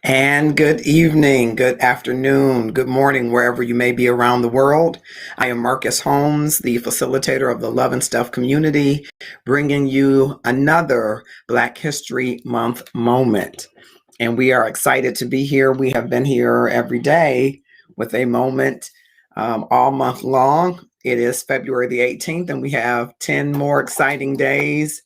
And good evening, good afternoon, good morning, wherever you may be around the world. I am Marcus Holmes, the facilitator of the Love and Stuff community, bringing you another Black History Month moment. And we are excited to be here. We have been here every day with a moment all month long. It is February the 18th, and we have 10 more exciting days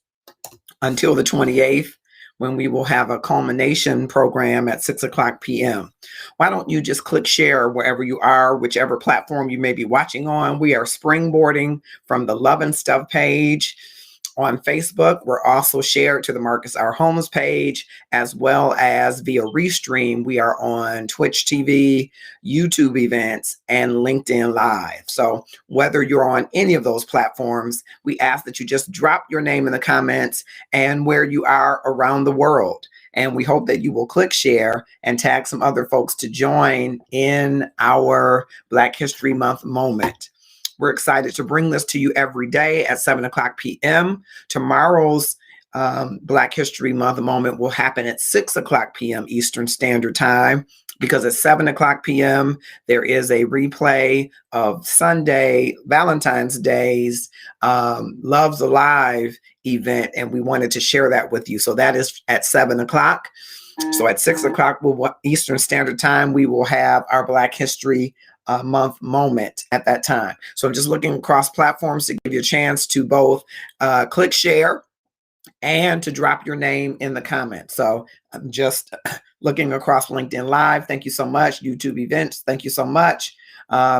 until the 28th, when we will have a culmination program at 6 o'clock p.m. Why don't you just click share wherever you are, whichever platform you may be watching on? We are springboarding from the Love and Stuff page on Facebook. We're also shared to the Marcus R. Holmes page, as well as via Restream. We are on Twitch TV, YouTube events, and LinkedIn Live. So whether you're on any of those platforms, we ask that you just drop your name in the comments and where you are around the world. And we hope that you will click share and tag some other folks to join in our Black History Month moment. We're excited to bring this to you every day at 7 o'clock p.m. Tomorrow's Black History Month moment will happen at 6 o'clock p.m. Eastern Standard Time, because at 7 o'clock p.m. there is a replay of Sunday, Valentine's Day's Love's Alive event, and we wanted to share that with you. So that is at 7 o'clock. So at 6 o'clock Eastern Standard Time, we will have our Black History Month moment at that time. So I'm just looking across platforms to give you a chance to both click share and to drop your name in the comments. So I'm just looking across LinkedIn Live. Thank you so much. YouTube events. Thank you so much.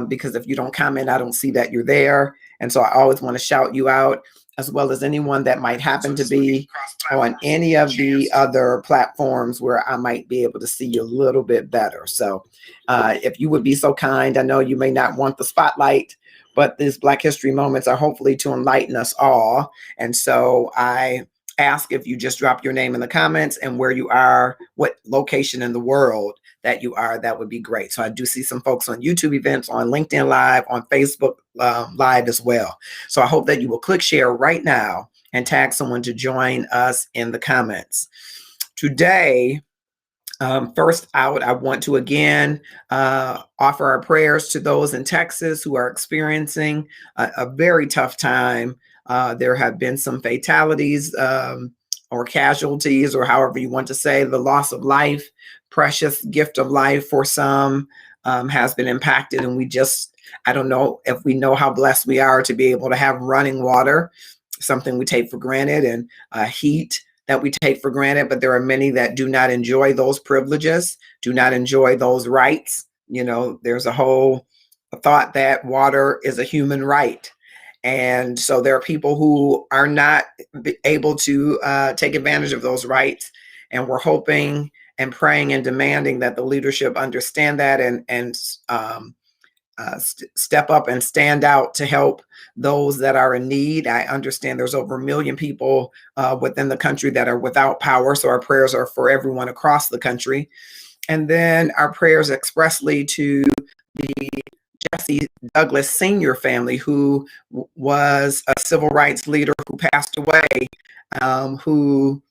Because if you don't comment, I don't see that you're there. And so I always want to shout you out, as well as anyone that might happen to be on any of the other platforms where I might be able to see you a little bit better. So if you would be so kind, I know you may not want the spotlight, but these Black History moments are hopefully to enlighten us all. And so I ask if you just drop your name in the comments and where you are, what location in the world that you are. That would be great. So I do see some folks on YouTube events, on LinkedIn Live, on Facebook Live as well. So I hope that you will click share right now and tag someone to join us in the comments. Today, first out, I want to again offer our prayers to those in Texas who are experiencing a very tough time. There have been some fatalities or casualties, or however you want to say, the loss of life, precious gift of life for some has been impacted. And I don't know if we know how blessed we are to be able to have running water, something we take for granted, and heat that we take for granted, but there are many that do not enjoy those privileges, do not enjoy those rights. You know, there's a whole thought that water is a human right. And so there are people who are not able to take advantage of those rights. And we're hoping and praying and demanding that the leadership understand that and step up and stand out to help those that are in need. I understand there's over 1 million people within the country that are without power. So our prayers are for everyone across the country. And then our prayers expressly to the Jesse Douglas Sr. family, who was a civil rights leader who passed away, who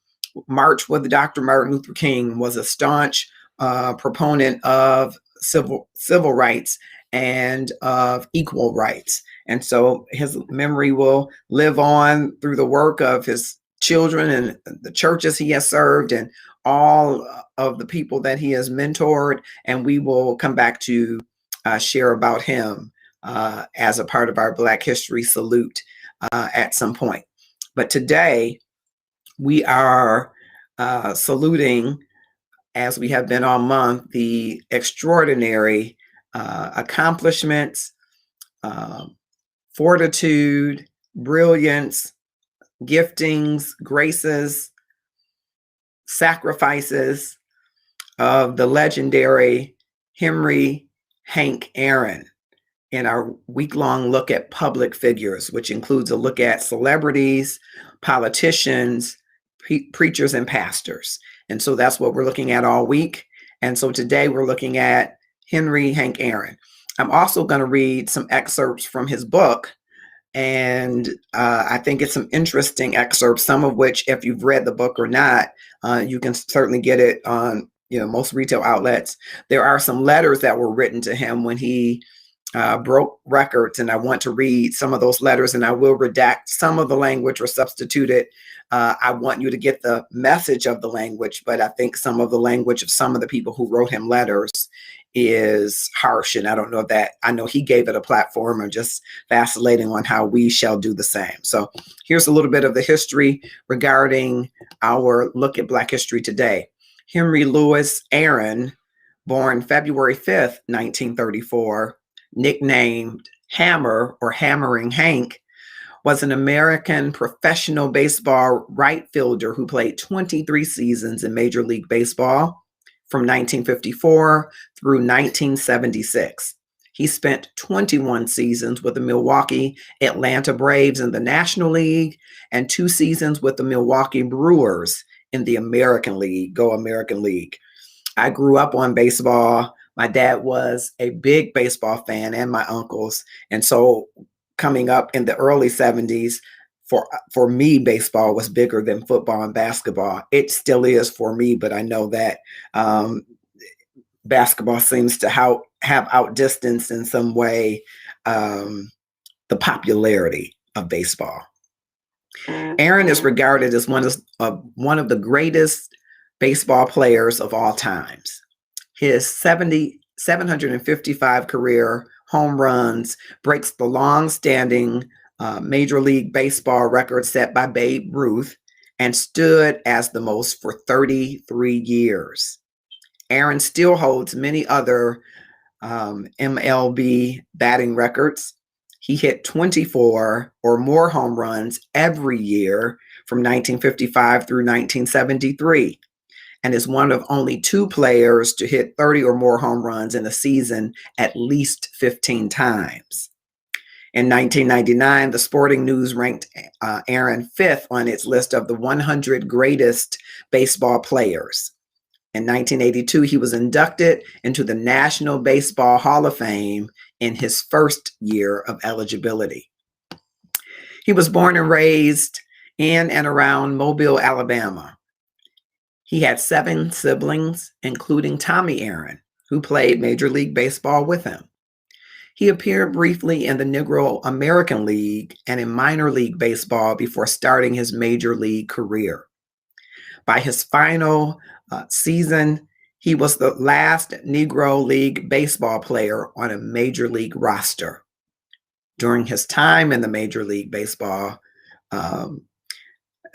marched with Dr. Martin Luther King, was a staunch proponent of civil rights and of equal rights. And so his memory will live on through the work of his children and the churches he has served and all of the people that he has mentored. And we will come back to share about him as a part of our Black History Salute at some point. But today we are saluting, as we have been all month, the extraordinary accomplishments, fortitude, brilliance, giftings, graces, sacrifices of the legendary Henry Hank Aaron in our week-long look at public figures, which includes a look at celebrities, politicians, preachers, and pastors. And so that's what we're looking at all week. And so today we're looking at Henry Hank Aaron. I'm also going to read some excerpts from his book. And I think it's some interesting excerpts, some of which, if you've read the book or not, you can certainly get it on most retail outlets. There are some letters that were written to him when he broke records, and I want to read some of those letters, and I will redact some of the language or substitute it. I want you to get the message of the language, but I think some of the language of some of the people who wrote him letters is harsh, and I don't know that. I know he gave it a platform. I'm just vacillating on how we shall do the same. So here's a little bit of the history regarding our look at Black History today. Henry Louis Aaron, born February 5th, 1934, nicknamed Hammer or Hammering Hank, was an American professional baseball right fielder who played 23 seasons in Major League Baseball from 1954 through 1976. He spent 21 seasons with the Milwaukee Atlanta Braves in the National League and 2 seasons with the Milwaukee Brewers in the American League. Go American League. I grew up on baseball. My dad was a big baseball fan, and my uncles. And so coming up in the early 70s, for me, baseball was bigger than football and basketball. It still is for me, but I know that basketball seems to have outdistanced in some way the popularity of baseball. Aaron is regarded as one of the greatest baseball players of all times. His 755 career home runs breaks the long-standing Major League Baseball record set by Babe Ruth and stood as the most for 33 years. Aaron still holds many other MLB batting records. He hit 24 or more home runs every year from 1955 through 1973, and is one of only 2 players to hit 30 or more home runs in a season at least 15 times. In 1999, the Sporting News ranked Aaron 5th on its list of the 100 greatest baseball players. In 1982, he was inducted into the National Baseball Hall of Fame in his first year of eligibility. He was born and raised in and around Mobile, Alabama. He had 7 siblings, including Tommy Aaron, who played Major League Baseball with him. He appeared briefly in the Negro American League and in minor league baseball before starting his major league career. By his final season, he was the last Negro League baseball player on a major league roster. During his time in the Major League Baseball,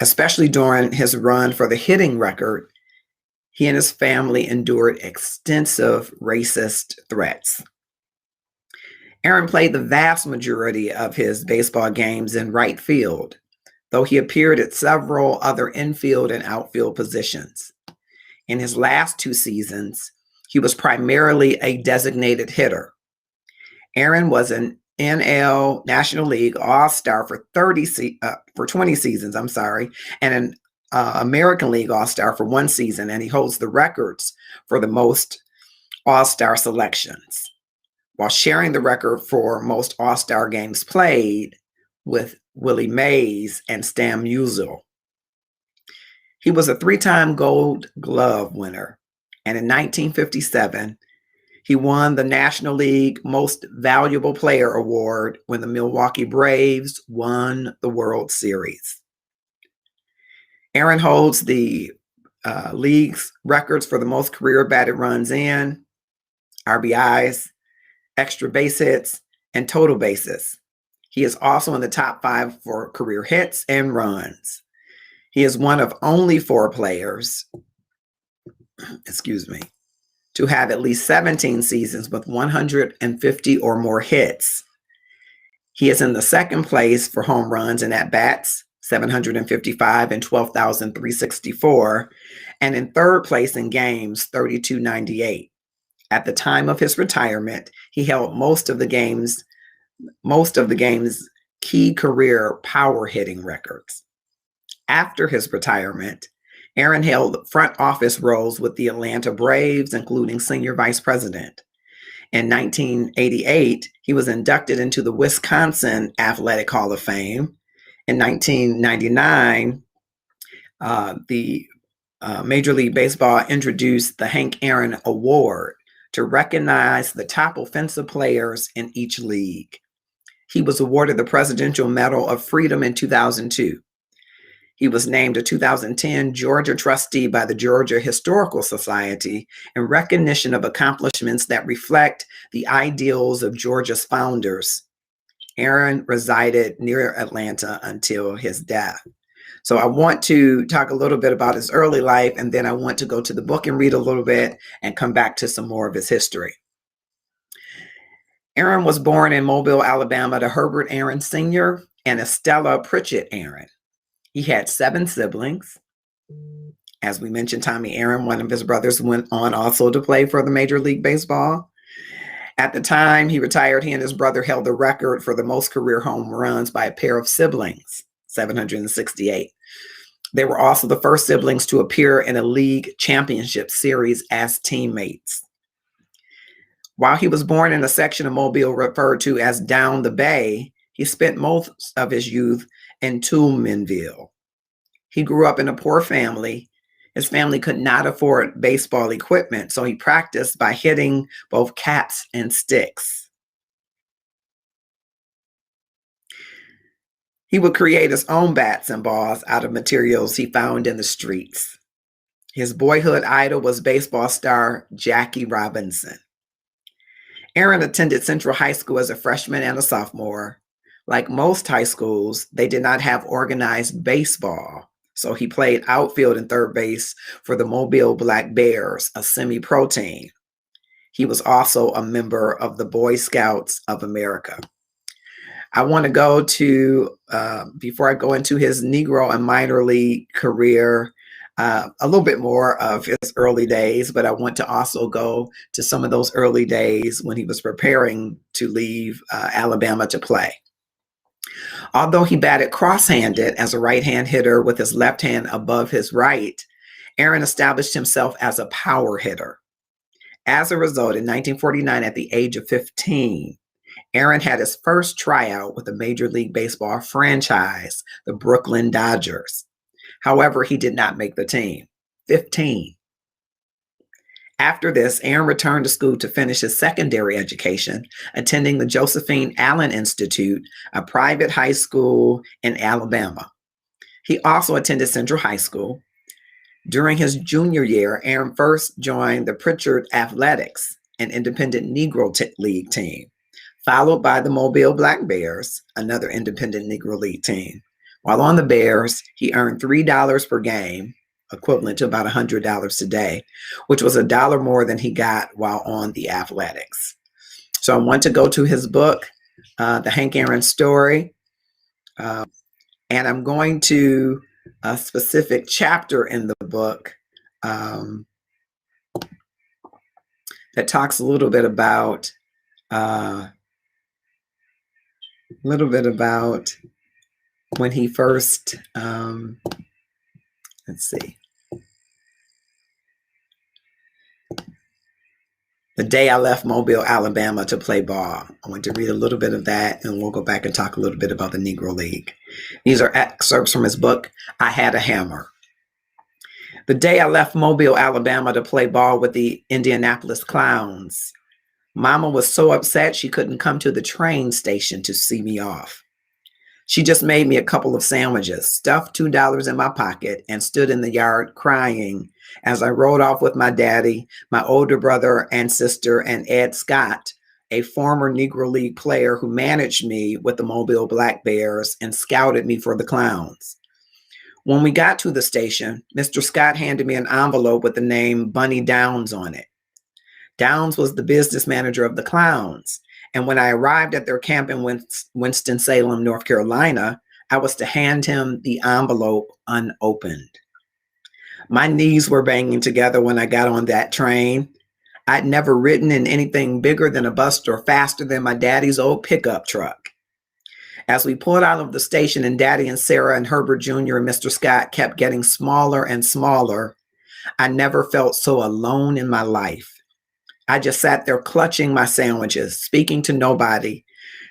especially during his run for the hitting record, he and his family endured extensive racist threats. Aaron played the vast majority of his baseball games in right field, though he appeared at several other infield and outfield positions. In his last 2 seasons, he was primarily a designated hitter. Aaron was an NL National League All-Star for 20 seasons, and an American League All-Star for 1 season, and he holds the records for the most All-Star selections, while sharing the record for most All-Star games played with Willie Mays and Stan Musial. He was a 3-time Gold Glove winner, and in 1957, he won the National League Most Valuable Player Award when the Milwaukee Braves won the World Series. Aaron holds the league's records for the most career batted runs in, RBIs, extra base hits, and total bases. He is also in the top 5 for career hits and runs. He is one of only 4 players, to have at least 17 seasons with 150 or more hits. He is in the 2nd place for home runs and at-bats, 755 and 12,364, and in 3rd place in games, 3,298. At the time of his retirement, he held most of the game's key career power hitting records. After his retirement, Aaron held front office roles with the Atlanta Braves, including senior vice president. In 1988, he was inducted into the Wisconsin Athletic Hall of Fame. In 1999, the Major League Baseball introduced the Hank Aaron Award to recognize the top offensive players in each league. He was awarded the Presidential Medal of Freedom in 2002. He was named a 2010 Georgia trustee by the Georgia Historical Society in recognition of accomplishments that reflect the ideals of Georgia's founders. Aaron resided near Atlanta until his death. So I want to talk a little bit about his early life, and then I want to go to the book and read a little bit and come back to some more of his history. Aaron was born in Mobile, Alabama to Herbert Aaron Sr. and Estella Pritchett Aaron. He had 7 siblings. As we mentioned, Tommy Aaron, one of his brothers, went on also to play for the Major League Baseball. At the time he retired, he and his brother held the record for the most career home runs by a pair of siblings, 768. They were also the first siblings to appear in a league championship series as teammates. While he was born in a section of Mobile referred to as Down the Bay, he spent most of his youth in Toulminville. He grew up in a poor family. His family could not afford baseball equipment, so he practiced by hitting both caps and sticks. He would create his own bats and balls out of materials he found in the streets. His boyhood idol was baseball star Jackie Robinson. Aaron attended Central High School as a freshman and a sophomore. Like most high schools, they did not have organized baseball, so he played outfield and third base for the Mobile Black Bears, a semi-pro team. He was also a member of the Boy Scouts of America. I want to go to, before I go into his Negro and minor league career, a little bit more of his early days, but I want to also go to some of those early days when he was preparing to leave Alabama to play. Although he batted cross-handed as a right-hand hitter with his left hand above his right, Aaron established himself as a power hitter. As a result, in 1949, at the age of 15, Aaron had his first tryout with the Major League Baseball franchise, the Brooklyn Dodgers. However, he did not make the team. 15. After this, Aaron returned to school to finish his secondary education, attending the Josephine Allen Institute, a private high school in Alabama. He also attended Central High School. During his junior year, Aaron first joined the Pritchard Athletics, an independent Negro League team, followed by the Mobile Black Bears, another independent Negro League team. While on the Bears, he earned $3 per game, equivalent to about $100 today, which was $1 more than he got while on the Athletics. So I want to go to his book, The Hank Aaron Story, and I'm going to a specific chapter in the book that talks a little bit about when he first, let's see. The day I left Mobile, Alabama to play ball. I want to read a little bit of that, and we'll go back and talk a little bit about the Negro League. These are excerpts from his book, I Had a Hammer. The day I left Mobile, Alabama to play ball with the Indianapolis Clowns, Mama was so upset she couldn't come to the train station to see me off. She just made me a couple of sandwiches, stuffed $2 in my pocket, and stood in the yard crying as I rode off with my daddy, my older brother and sister, and Ed Scott, a former Negro League player who managed me with the Mobile Black Bears and scouted me for the Clowns. When we got to the station, Mr. Scott handed me an envelope with the name Bunny Downs on it. Downs was the business manager of the Clowns, and when I arrived at their camp in Winston-Salem, North Carolina, I was to hand him the envelope unopened. My knees were banging together when I got on that train. I'd never ridden in anything bigger than a bus or faster than my daddy's old pickup truck. As we pulled out of the station and Daddy and Sarah and Herbert Jr. and Mr. Scott kept getting smaller and smaller, I never felt so alone in my life. I just sat there clutching my sandwiches, speaking to nobody,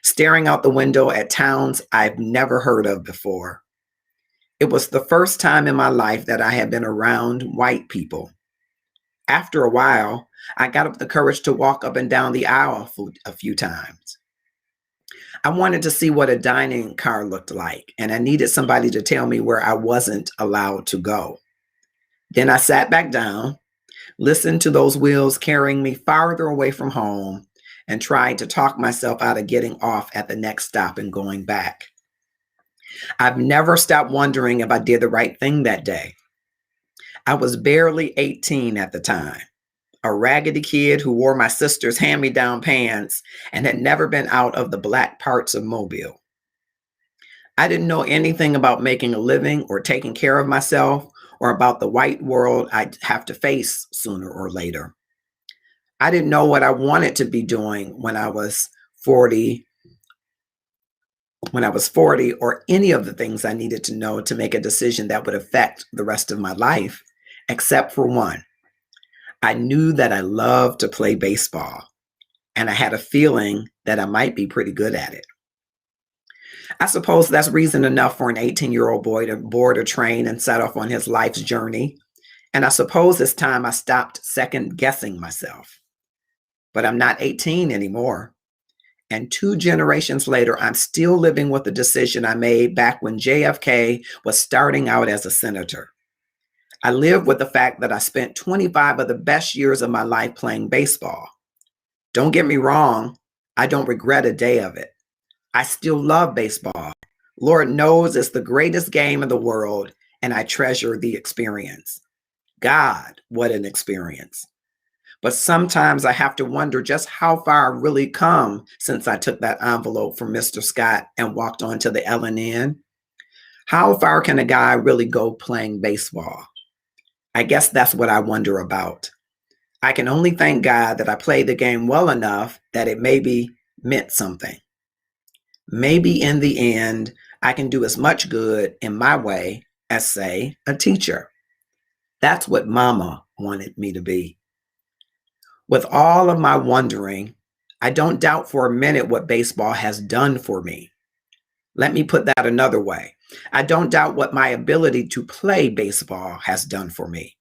staring out the window at towns I've never heard of before. It was the first time in my life that I had been around white people. After a while, I got up the courage to walk up and down the aisle a few times. I wanted to see what a dining car looked like, and I needed somebody to tell me where I wasn't allowed to go. Then I sat back down, listened to those wheels carrying me farther away from home, and tried to talk myself out of getting off at the next stop and going back. I've never stopped wondering if I did the right thing that day. I was barely 18 at the time, a raggedy kid who wore my sister's hand me down pants and had never been out of the black parts of Mobile. I didn't know anything about making a living or taking care of myself or about the white world I'd have to face sooner or later. I didn't know what I wanted to be doing when I was 40, or any of the things I needed to know to make a decision that would affect the rest of my life, except for one. I knew that I loved to play baseball, and I had a feeling that I might be pretty good at it. I suppose that's reason enough for an 18-year-old boy to board a train and set off on his life's journey. And I suppose it's time I stopped second guessing myself. But I'm not 18 anymore. And 2 generations later, I'm still living with the decision I made back when JFK was starting out as a senator. I live with the fact that I spent 25 of the best years of my life playing baseball. Don't get me wrong, I don't regret a day of it. I still love baseball. Lord knows it's the greatest game in the world, and I treasure the experience. God, what an experience. But sometimes I have to wonder just how far I've really come since I took that envelope from Mr. Scott and walked onto the L&N. How far can a guy really go playing baseball? I guess that's what I wonder about. I can only thank God that I played the game well enough that it maybe meant something. Maybe in the end, I can do as much good in my way as, say, a teacher. That's what Mama wanted me to be. With all of my wondering, I don't doubt for a minute what baseball has done for me. Let me put that another way. I don't doubt what my ability to play baseball has done for me.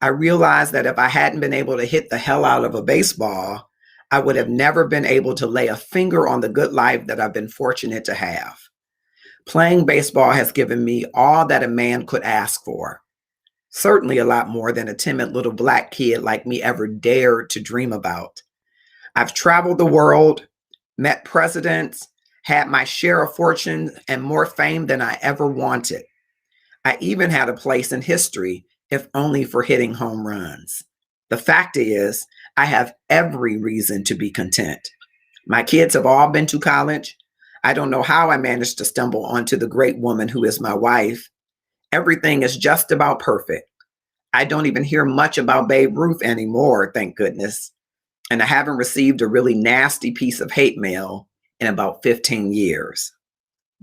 I realize that if I hadn't been able to hit the hell out of a baseball, I would have never been able to lay a finger on the good life that I've been fortunate to have. Playing baseball has given me all that a man could ask for. Certainly a lot more than a timid little black kid like me ever dared to dream about. I've traveled the world, met presidents, had my share of fortune and more fame than I ever wanted. I even had a place in history, if only for hitting home runs. The fact is, I have every reason to be content. My kids have all been to college. I don't know how I managed to stumble onto the great woman who is my wife. Everything is just about perfect. I don't even hear much about Babe Ruth anymore, thank goodness. And I haven't received a really nasty piece of hate mail in about 15 years.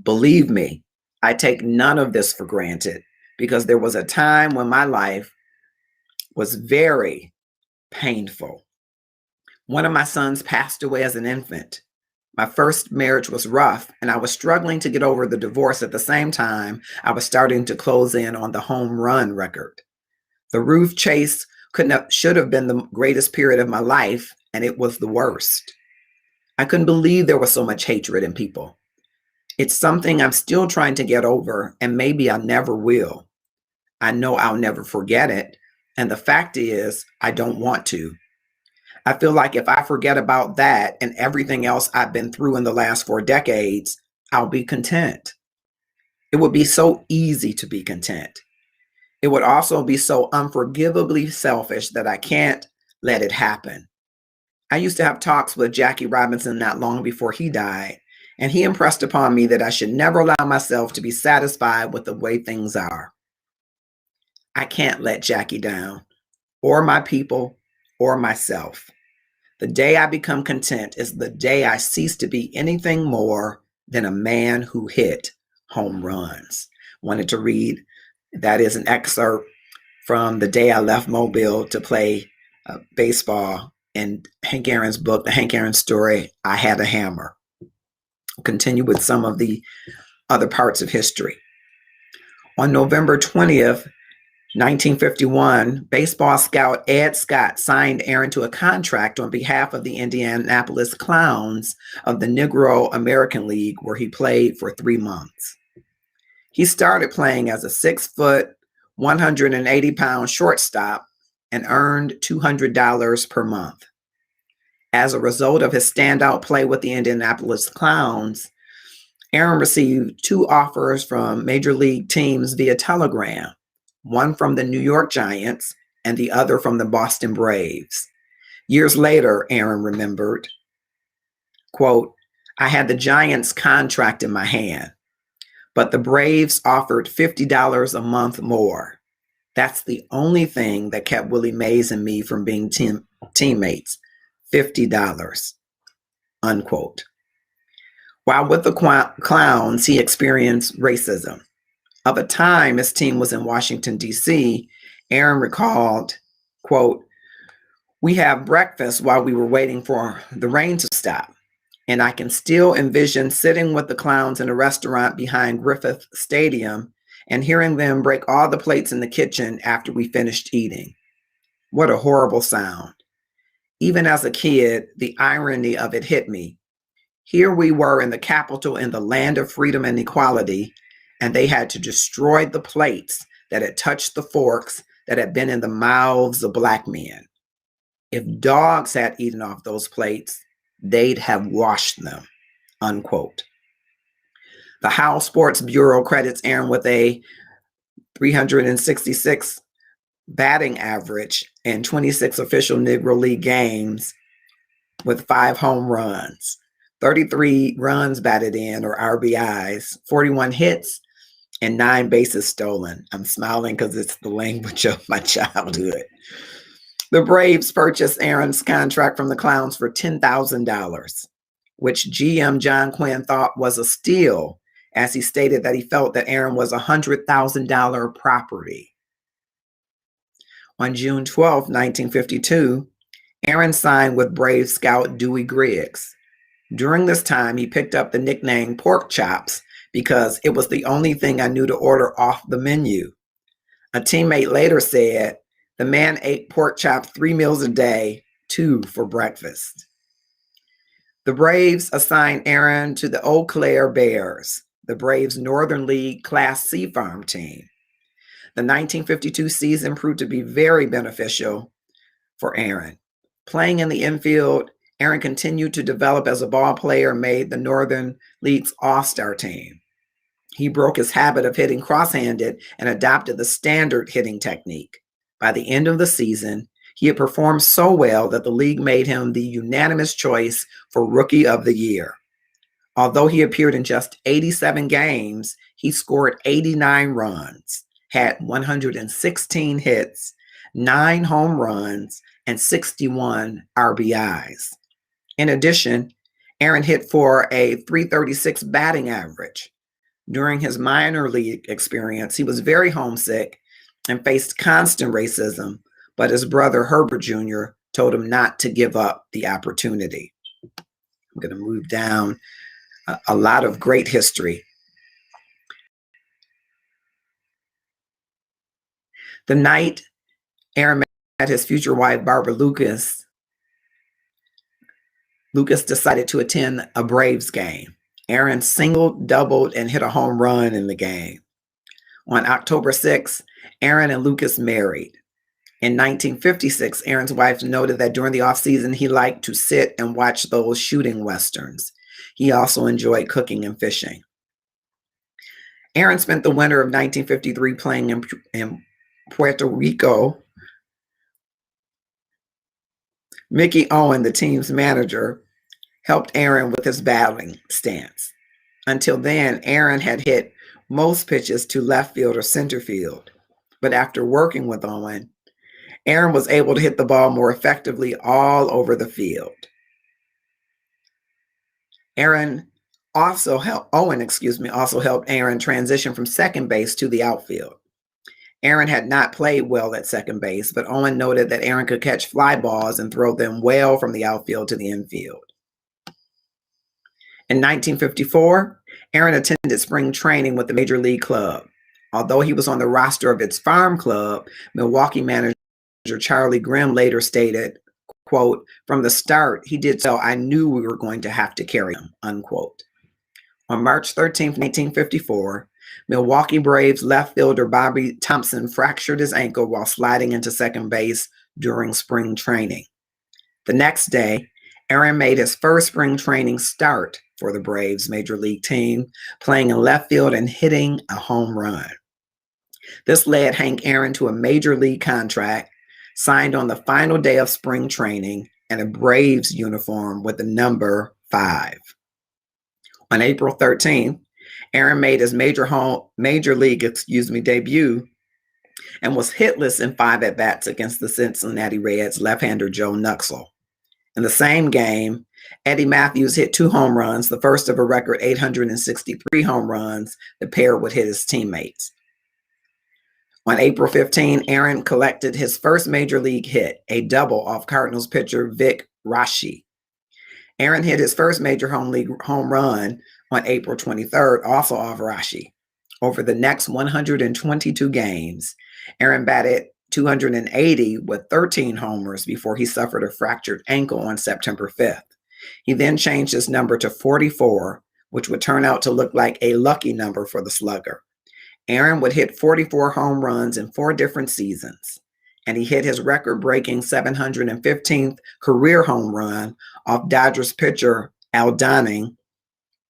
Believe me, I take none of this for granted because there was a time when my life was very painful. One of my sons passed away as an infant. My first marriage was rough, and I was struggling to get over the divorce at the same time I was starting to close in on the home run record. The Ruth chase should have been the greatest period of my life, and it was the worst. I couldn't believe there was so much hatred in people. It's something I'm still trying to get over, and maybe I never will. I know I'll never forget it, and the fact is, I don't want to. I feel like if I forget about that and everything else I've been through in the last 4 decades, I'll be content. It would be so easy to be content. It would also be so unforgivably selfish that I can't let it happen. I used to have talks with Jackie Robinson not long before he died, and he impressed upon me that I should never allow myself to be satisfied with the way things are. I can't let Jackie down, or my people, or myself. The day I become content is the day I cease to be anything more than a man who hit home runs. Wanted to read, that is an excerpt from the day I left Mobile to play baseball in Hank Aaron's book, The Hank Aaron Story, I Had a Hammer. I'll continue with some of the other parts of history. On November 20th, 1951, baseball scout Ed Scott signed Aaron to a contract on behalf of the Indianapolis Clowns of the Negro American League, where he played for 3 months. He started playing as a 6-foot, 180-pound shortstop and earned $200 per month. As a result of his standout play with the Indianapolis Clowns, Aaron received 2 offers from major league teams via telegram, one from the New York Giants and the other from the Boston Braves. Years later, Aaron remembered, quote, "I had the Giants contract in my hand, but the Braves offered $50 a month more. That's the only thing that kept Willie Mays and me from being teammates, $50, unquote." While with the Clowns, he experienced racism. Of a time his team was in Washington, D.C., Aaron recalled, quote, "We have breakfast while we were waiting for the rain to stop. And I can still envision sitting with the Clowns in a restaurant behind Griffith Stadium and hearing them break all the plates in the kitchen after we finished eating. What a horrible sound. Even as a kid, the irony of it hit me. Here we were in the capital, in the land of freedom and equality, and they had to destroy the plates that had touched the forks that had been in the mouths of Black men. If dogs had eaten off those plates, they'd have washed them," unquote. The Howe Sports Bureau credits Aaron with a 366 batting average in 26 official Negro League games with 5 home runs, 33 runs batted in, or RBIs, 41 hits, and 9 bases stolen. I'm smiling because it's the language of my childhood. The Braves purchased Aaron's contract from the Clowns for $10,000, which GM John Quinn thought was a steal, as he stated that he felt that Aaron was a $100,000 property. On June 12, 1952, Aaron signed with Brave scout Dewey Griggs. During this time, he picked up the nickname Pork Chops because it was the only thing I knew to order off the menu. A teammate later said, "The man ate pork chops 3 meals a day, 2 for breakfast." The Braves assigned Aaron to the Eau Claire Bears, the Braves' Northern League Class C farm team. The 1952 season proved to be very beneficial for Aaron. Playing in the infield, Aaron continued to develop as a ball player and made the Northern League's All-Star team. He broke his habit of hitting cross-handed and adopted the standard hitting technique. By the end of the season, he had performed so well that the league made him the unanimous choice for Rookie of the Year. Although he appeared in just 87 games, he scored 89 runs, had 116 hits, 9 home runs, and 61 RBIs. In addition, Aaron hit for a .336 batting average. During his minor league experience, he was very homesick and faced constant racism, but his brother Herbert Jr. told him not to give up the opportunity. I'm going to move down. A lot of great history. The night Aaron met his future wife, Barbara Lucas, Lucas decided to attend a Braves game. Aaron singled, doubled, and hit a home run in the game. On October 6th, Aaron and Lucas married. In 1956, Aaron's wife noted that during the off-season, he liked to sit and watch those shooting westerns. He also enjoyed cooking and fishing. Aaron spent the winter of 1953 playing in Puerto Rico. Mickey Owen, the team's manager, helped Aaron with his batting stance. Until then, Aaron had hit most pitches to left field or center field. But after working with Owen, Aaron was able to hit the ball more effectively all over the field. Owen also helped Aaron transition from second base to the outfield. Aaron had not played well at second base, but Owen noted that Aaron could catch fly balls and throw them well from the outfield to the infield. In 1954, Aaron attended spring training with the Major League Club. Although he was on the roster of its farm club, Milwaukee manager Charlie Grimm later stated, quote, "From the start, he did so. I knew we were going to have to carry him," unquote. On March 13th, 1954, Milwaukee Braves left fielder Bobby Thomson fractured his ankle while sliding into second base during spring training. The next day, Aaron made his first spring training start for the Braves major league team, playing in left field and hitting a home run. This led Hank Aaron to a major league contract, signed on the final day of spring training, and a Braves uniform with the number 5. On April 13th, Aaron made his major league debut and was hitless in 5 at-bats against the Cincinnati Reds left-hander Joe Nuxhall. In the same game, Eddie Matthews hit 2 home runs, the first of a record 863 home runs the pair would hit his teammates. On April 15, Aaron collected his first major league hit, a double off Cardinals pitcher Vic Raschi. Aaron hit his first major home run on April 23rd, also off Raschi. Over the next 122 games, Aaron batted .280 with 13 homers before he suffered a fractured ankle on September 5th. He then changed his number to 44, which would turn out to look like a lucky number for the slugger. Aaron would hit 44 home runs in 4 different seasons, and he hit his record-breaking 715th career home run off Dodgers pitcher Al Downing,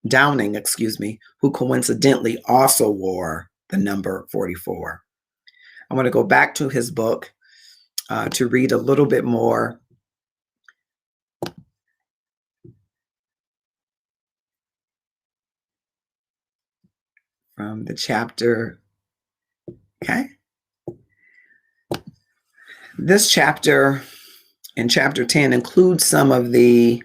who coincidentally also wore the number 44. I want to go back to his book to read a little bit more. From the chapter, okay? This chapter, in chapter 10, includes some of the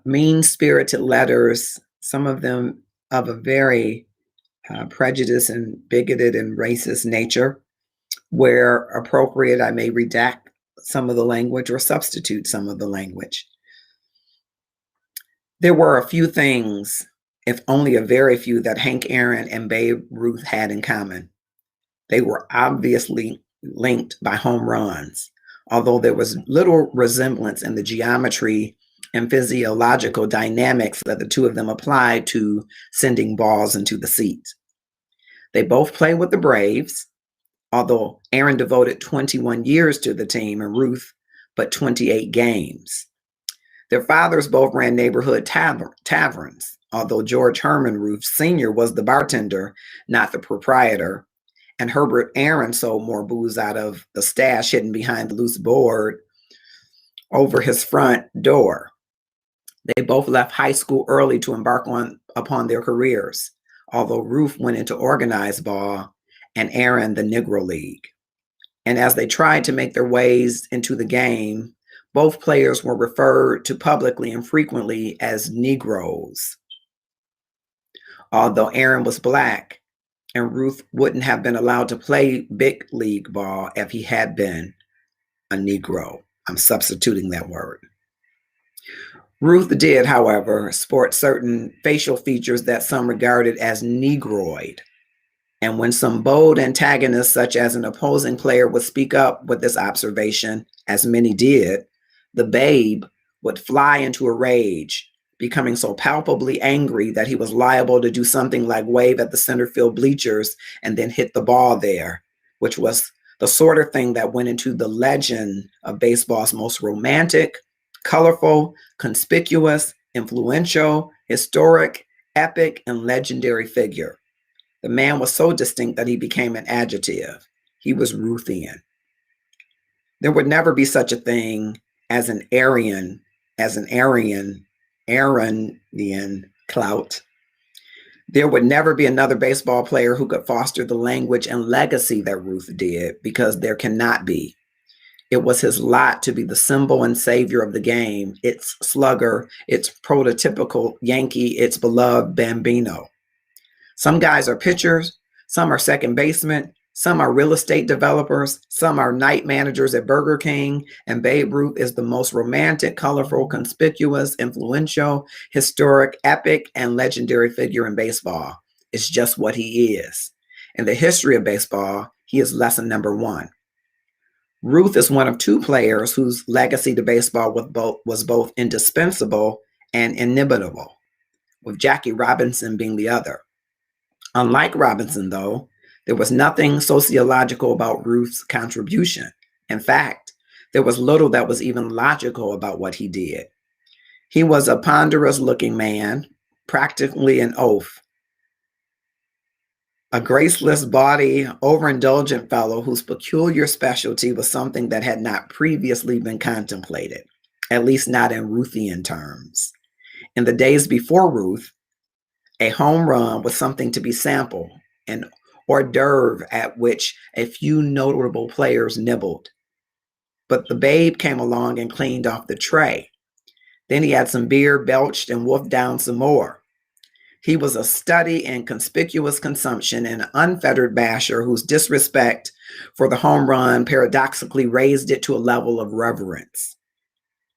mean-spirited letters, some of them of a very prejudiced and bigoted and racist nature. Where appropriate, I may redact some of the language or substitute some of the language. There were a few things, if only a very few, that Hank Aaron and Babe Ruth had in common. They were obviously linked by home runs, although there was little resemblance in the geometry and physiological dynamics that the two of them applied to sending balls into the seats. They both played with the Braves, although Aaron devoted 21 years to the team and Ruth but 28 games. Their fathers both ran neighborhood taverns, although George Herman Ruth Sr. was the bartender, not the proprietor, and Herbert Aaron sold more booze out of the stash hidden behind the loose board over his front door. They both left high school early to embark upon their careers, although Ruth went into organized ball and Aaron the Negro League. And as they tried to make their ways into the game, both players were referred to publicly and frequently as Negroes. Although Aaron was black, and Ruth wouldn't have been allowed to play big league ball if he had been a Negro. I'm substituting that word. Ruth did, however, sport certain facial features that some regarded as Negroid. And when some bold antagonist, such as an opposing player, would speak up with this observation, as many did, the Babe would fly into a rage, becoming so palpably angry that he was liable to do something like wave at the center field bleachers and then hit the ball there, which was the sort of thing that went into the legend of baseball's most romantic, colorful, conspicuous, influential, historic, epic, and legendary figure. The man was so distinct that he became an adjective. He was Ruthian. There would never be such a thing as an Aryanian clout. There would never be another baseball player who could foster the language and legacy that Ruth did, because there cannot be. It was his lot to be the symbol and savior of the game, its slugger, its prototypical Yankee, its beloved Bambino. Some guys are pitchers, some are second basemen, some are real estate developers, some are night managers at Burger King, and Babe Ruth is the most romantic, colorful, conspicuous, influential, historic, epic, and legendary figure in baseball. It's just what he is. In the history of baseball, he is lesson number one. Ruth is one of two players whose legacy to baseball was both indispensable and inimitable, with Jackie Robinson being the other. Unlike Robinson, though, there was nothing sociological about Ruth's contribution. In fact, there was little that was even logical about what he did. He was a ponderous-looking man, practically an oaf, a graceless body, overindulgent fellow whose peculiar specialty was something that had not previously been contemplated, at least not in Ruthian terms. In the days before Ruth, a home run was something to be sampled, an hors d'oeuvre at which a few notable players nibbled. But the babe came along and cleaned off the tray. Then he had some beer, belched, and wolfed down some more. He was a study in conspicuous consumption and an unfettered basher whose disrespect for the home run paradoxically raised it to a level of reverence.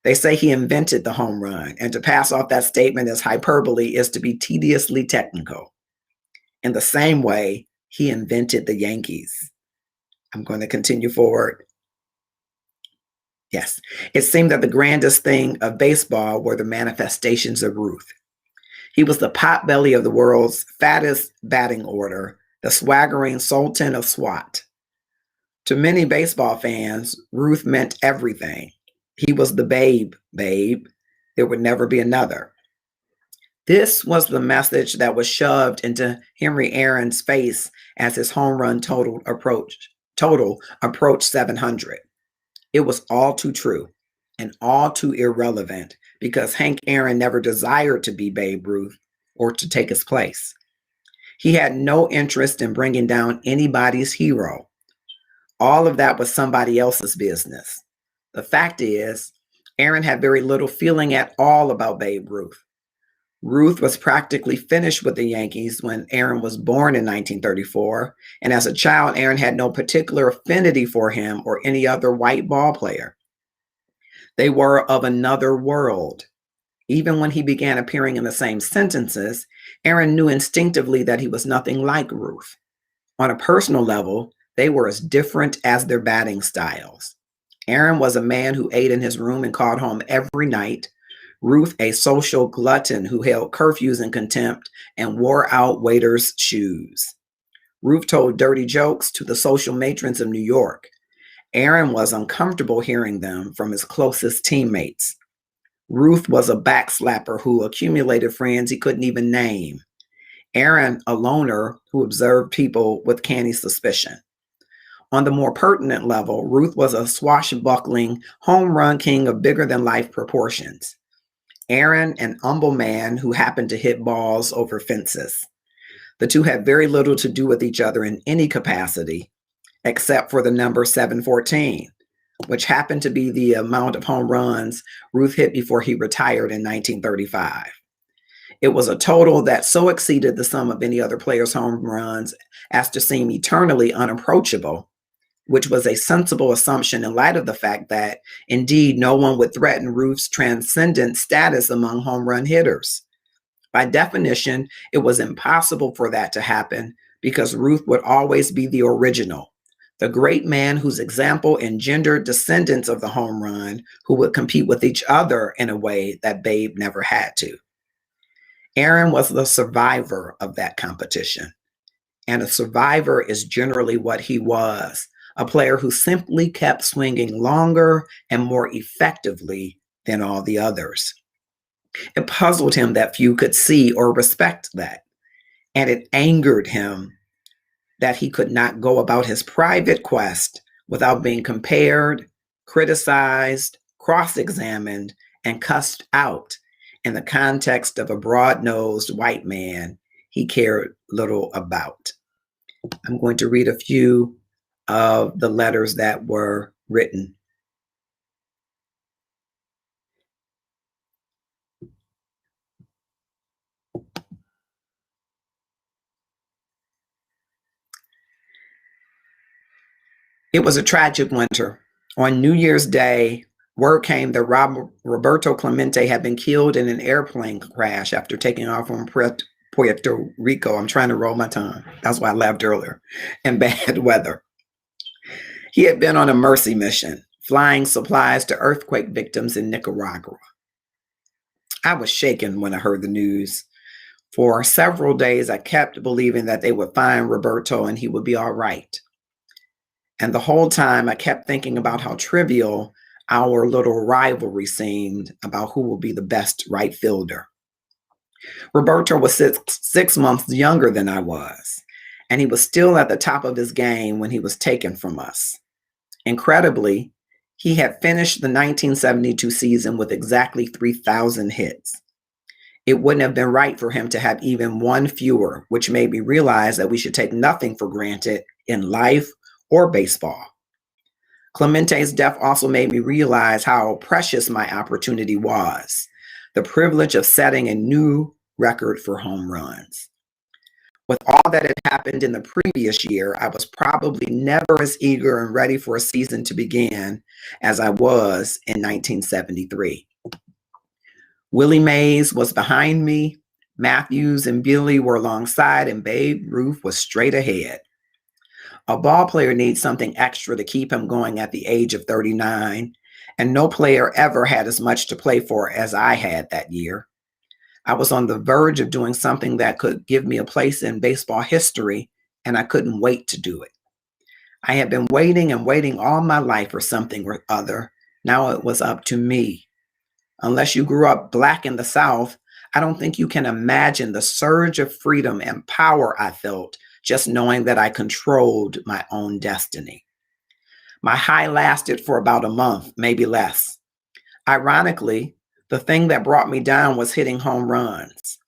They say he invented the home run, and to pass off that statement as hyperbole is to be tediously technical. In the same way, he invented the Yankees. I'm going to continue forward. Yes, it seemed that the grandest thing of baseball were the manifestations of Ruth. He was the potbelly of the world's fattest batting order, the swaggering sultan of SWAT. To many baseball fans, Ruth meant everything. He was the babe. There would never be another. This was the message that was shoved into Henry Aaron's face as his home run total approached 700. It was all too true and all too irrelevant because Hank Aaron never desired to be Babe Ruth or to take his place. He had no interest in bringing down anybody's hero. All of that was somebody else's business. The fact is, Aaron had very little feeling at all about Babe Ruth. Ruth was practically finished with the Yankees when Aaron was born in 1934, and as a child, Aaron had no particular affinity for him or any other white ball player. They were of another world. Even when he began appearing in the same sentences, Aaron knew instinctively that he was nothing like Ruth. On a personal level, they were as different as their batting styles. Aaron was a man who ate in his room and called home every night. Ruth, a social glutton who held curfews in contempt and wore out waiters' shoes. Ruth told dirty jokes to the social matrons of New York. Aaron was uncomfortable hearing them from his closest teammates. Ruth was a backslapper who accumulated friends he couldn't even name. Aaron, a loner who observed people with canny suspicion. On the more pertinent level, Ruth was a swashbuckling home run king of bigger-than-life proportions. Aaron, an humble man who happened to hit balls over fences. The two had very little to do with each other in any capacity, except for the number 714, which happened to be the amount of home runs Ruth hit before he retired in 1935. It was a total that so exceeded the sum of any other player's home runs as to seem eternally unapproachable, which was a sensible assumption in light of the fact that, indeed, no one would threaten Ruth's transcendent status among home run hitters. By definition, it was impossible for that to happen because Ruth would always be the original, the great man whose example engendered descendants of the home run who would compete with each other in a way that Babe never had to. Aaron was the survivor of that competition, and a survivor is generally what he was. A player who simply kept swinging longer and more effectively than all the others. It puzzled him that few could see or respect that, and it angered him that he could not go about his private quest without being compared, criticized, cross-examined, and cussed out in the context of a broad-nosed white man he cared little about. I'm going to read a few of the letters that were written. It was a tragic winter. On New Year's Day, word came that Roberto Clemente had been killed in an airplane crash after taking off from Puerto Rico. I'm trying to roll my tongue. That's why I laughed earlier. In bad weather. He had been on a mercy mission, flying supplies to earthquake victims in Nicaragua. I was shaken when I heard the news. For several days, I kept believing that they would find Roberto and he would be all right. And the whole time, I kept thinking about how trivial our little rivalry seemed about who will be the best right fielder. Roberto was six months younger than I was, and he was still at the top of his game when he was taken from us. Incredibly, he had finished the 1972 season with exactly 3,000 hits. It wouldn't have been right for him to have even one fewer, which made me realize that we should take nothing for granted in life or baseball. Clemente's death also made me realize how precious my opportunity was, the privilege of setting a new record for home runs. With all that had happened in the previous year, I was probably never as eager and ready for a season to begin as I was in 1973. Willie Mays was behind me, Matthews and Billy were alongside, and Babe Ruth was straight ahead. A ball player needs something extra to keep him going at the age of 39, and no player ever had as much to play for as I had that year. I was on the verge of doing something that could give me a place in baseball history, and I couldn't wait to do it. I had been waiting and waiting all my life for something or other. Now it was up to me. Unless you grew up Black in the South, I don't think you can imagine the surge of freedom and power I felt just knowing that I controlled my own destiny. My high lasted for about a month, maybe less. Ironically, the thing that brought me down was hitting home runs.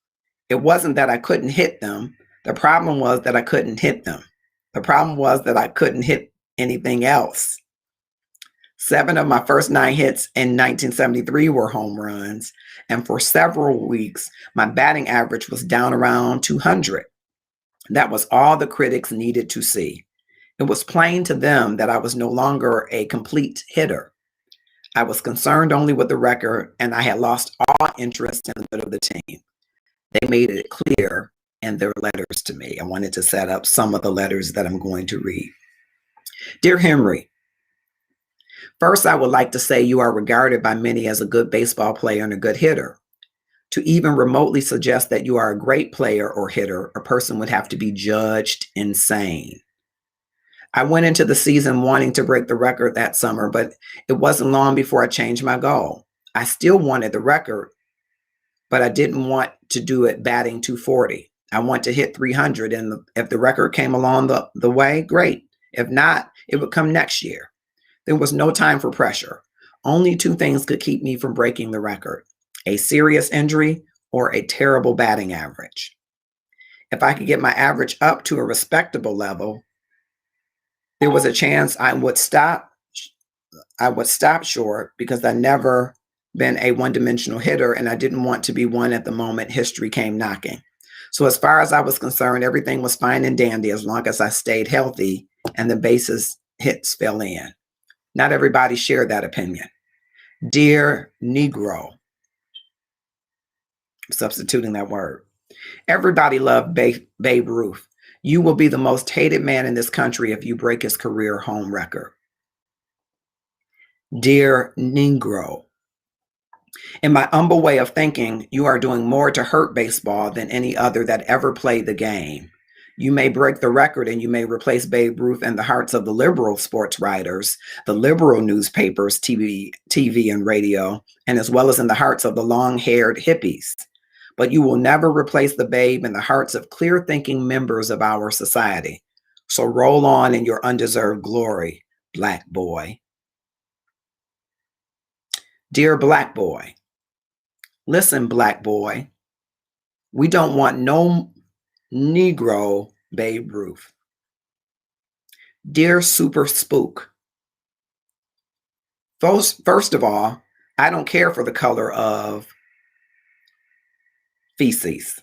It wasn't that I couldn't hit them. The problem was that I couldn't hit them. The problem was that I couldn't hit anything else. 7 of my first 9 hits in 1973 were home runs, and for several weeks, my batting average was down around 200. That was all the critics needed to see. It was plain to them that I was no longer a complete hitter. I was concerned only with the record, and I had lost all interest in the good of the team. They made it clear in their letters to me. I wanted to set up some of the letters that I'm going to read. Dear Henry, first, I would like to say you are regarded by many as a good baseball player and a good hitter. To even remotely suggest that you are a great player or hitter, a person would have to be judged insane. I went into the season wanting to break the record that summer, but it wasn't long before I changed my goal. I still wanted the record, but I didn't want to do it batting 240. I want to hit 300, and if the record came along the way, great. If not, it would come next year. There was no time for pressure. Only 2 things could keep me from breaking the record: a serious injury or a terrible batting average. If I could get my average up to a respectable level, there was a chance I would stop short because I never been a one-dimensional hitter, and I didn't want to be one at the moment history came knocking. So as far as I was concerned, everything was fine and dandy as long as I stayed healthy and the bases hits fell in. Not everybody shared that opinion. Dear Negro, substituting that word. Everybody loved Babe Ruth. You will be the most hated man in this country if you break his career home record. Dear Negro, in my humble way of thinking, you are doing more to hurt baseball than any other that ever played the game. You may break the record and you may replace Babe Ruth in the hearts of the liberal sports writers, the liberal newspapers, TV and radio, and as well as in the hearts of the long-haired hippies. But you will never replace the Babe in the hearts of clear-thinking members of our society. So roll on in your undeserved glory, Black boy. Dear Black boy, listen, Black boy, we don't want no Negro Babe Ruth. Dear Super Spook, first of all, I don't care for the color of feces.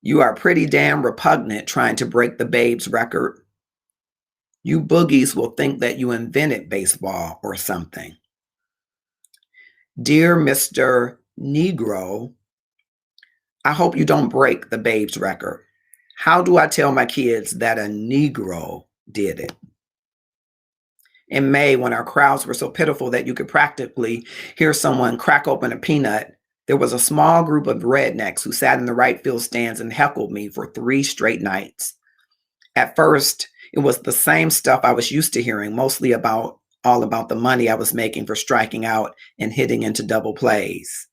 You are pretty damn repugnant trying to break the Babe's record. You boogies will think that you invented baseball or something. Dear Mr. Negro, I hope you don't break the Babes record. How do I tell my kids that a Negro did it? In May, when our crowds were so pitiful that you could practically hear someone crack open a peanut, there was a small group of rednecks who sat in the right field stands and heckled me for 3 straight nights. At first, it was the same stuff I was used to hearing, mostly all about the money I was making for striking out and hitting into double plays.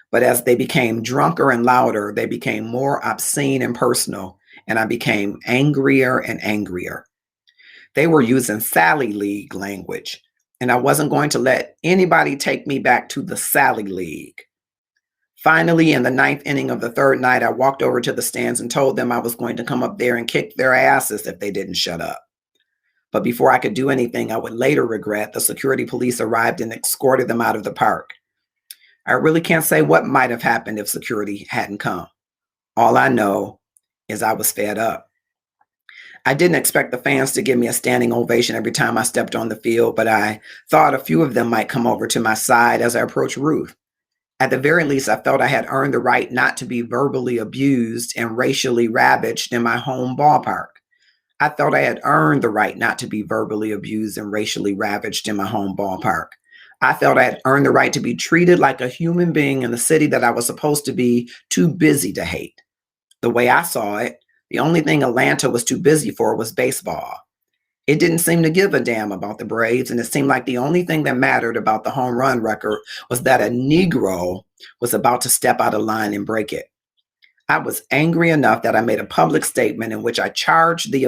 But as they became drunker and louder, they became more obscene and personal, and I became angrier and angrier. They were using Sally League language, and I wasn't going to let anybody take me back to the Sally League. Finally, in the 9th inning of the 3rd night, I walked over to the stands and told them I was going to come up there and kick their asses if they didn't shut up. But before I could do anything I would later regret, the security police arrived and escorted them out of the park. I really can't say what might have happened if security hadn't come. All I know is I was fed up. I didn't expect the fans to give me a standing ovation every time I stepped on the field, but I thought a few of them might come over to my side as I approached Ruth. At the very least, I felt I had earned the right not to be verbally abused and racially ravaged in my home ballpark. I felt I had earned the right not to be verbally abused and racially ravaged in my home ballpark. I felt I had earned the right to be treated like a human being in the city that I was supposed to be too busy to hate. The way I saw it, the only thing Atlanta was too busy for was baseball. It didn't seem to give a damn about the Braves, and it seemed like the only thing that mattered about the home run record was that a Negro was about to step out of line and break it. I was angry enough that I made a public statement in which I charged that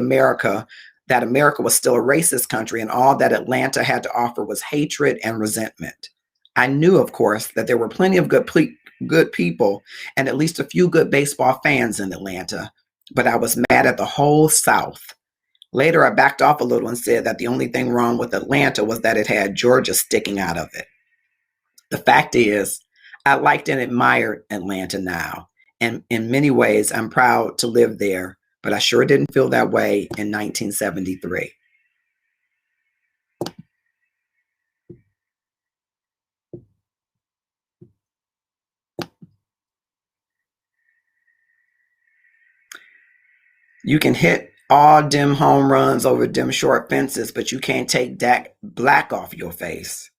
America was still a racist country and all that Atlanta had to offer was hatred and resentment. I knew, of course, that there were plenty of good people and at least a few good baseball fans in Atlanta, but I was mad at the whole South. Later, I backed off a little and said that the only thing wrong with Atlanta was that it had Georgia sticking out of it. The fact is, I liked and admired Atlanta now, and in many ways, I'm proud to live there, but I sure didn't feel that way in 1973. You can hit all dim home runs over dim short fences, but you can't take Dak Black off your face.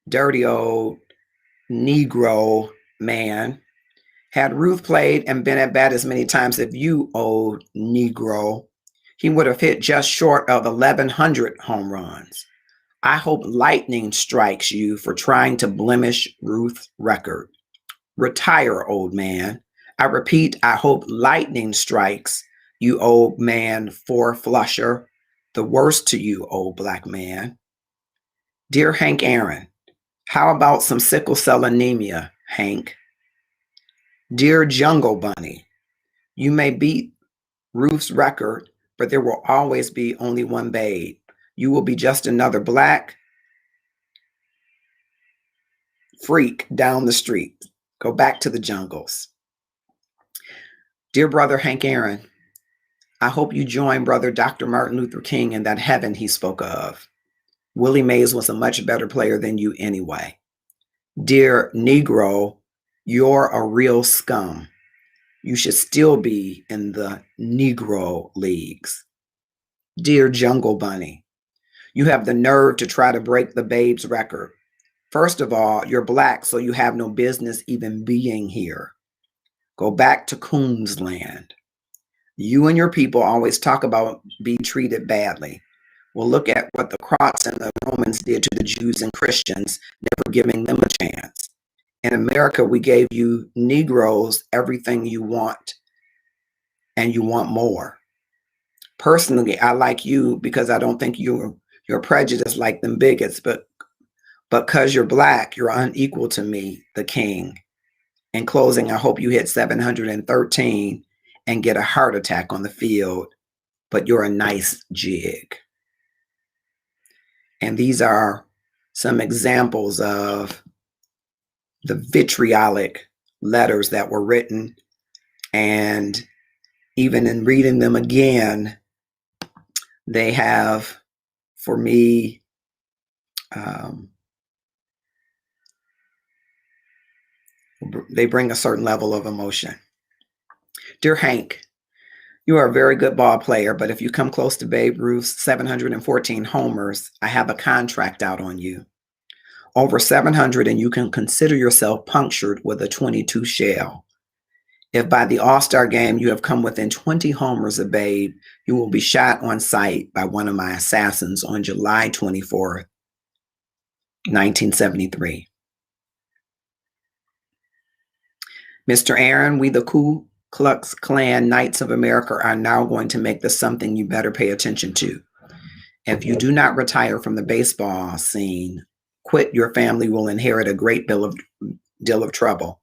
Dirty old Negro man. Had Ruth played and been at bat as many times as you, old Negro, he would have hit just short of 1,100 home runs. I hope lightning strikes you for trying to blemish Ruth's record. Retire, old man. I repeat, I hope lightning strikes you, old man, four flusher. The worst to you, old black man. Dear Hank Aaron, how about some sickle cell anemia, Hank? Dear Jungle Bunny, you may beat Ruth's record, but there will always be only one Babe. You will be just another black freak down the street. Go back to the jungles. Dear brother Hank Aaron, I hope you join brother Dr. Martin Luther King in that heaven he spoke of. Willie Mays was a much better player than you anyway. Dear Negro, you're a real scum. You should still be in the Negro leagues. Dear Jungle Bunny, you have the nerve to try to break the Babe's record. First of all, you're black, so you have no business even being here. Go back to Coons Land. You and your people always talk about be treated badly. Well, look at what the Croats and the Romans did to the Jews and Christians, never giving them a chance. In America, we gave you Negroes everything you want, and you want more. Personally, I like you because I don't think you're prejudiced like them bigots, but because you're black, you're unequal to me, the king. In closing, I hope you hit 713 and get a heart attack on the field, but you're a nice jig. And these are some examples of the vitriolic letters that were written. And even in reading them again, they have, for me, They bring a certain level of emotion. Dear Hank, you are a very good ball player, but if you come close to Babe Ruth's 714 homers, I have a contract out on you. Over 700, and you can consider yourself punctured with a 22 shell. If by the All-Star game you have come within 20 homers of Babe, you will be shot on sight by one of my assassins on July 24th, 1973. Mr. Aaron, we the Ku Klux Klan Knights of America are now going to make this something you better pay attention to. If you do not retire from the baseball scene, quit, your family will inherit a great deal of trouble.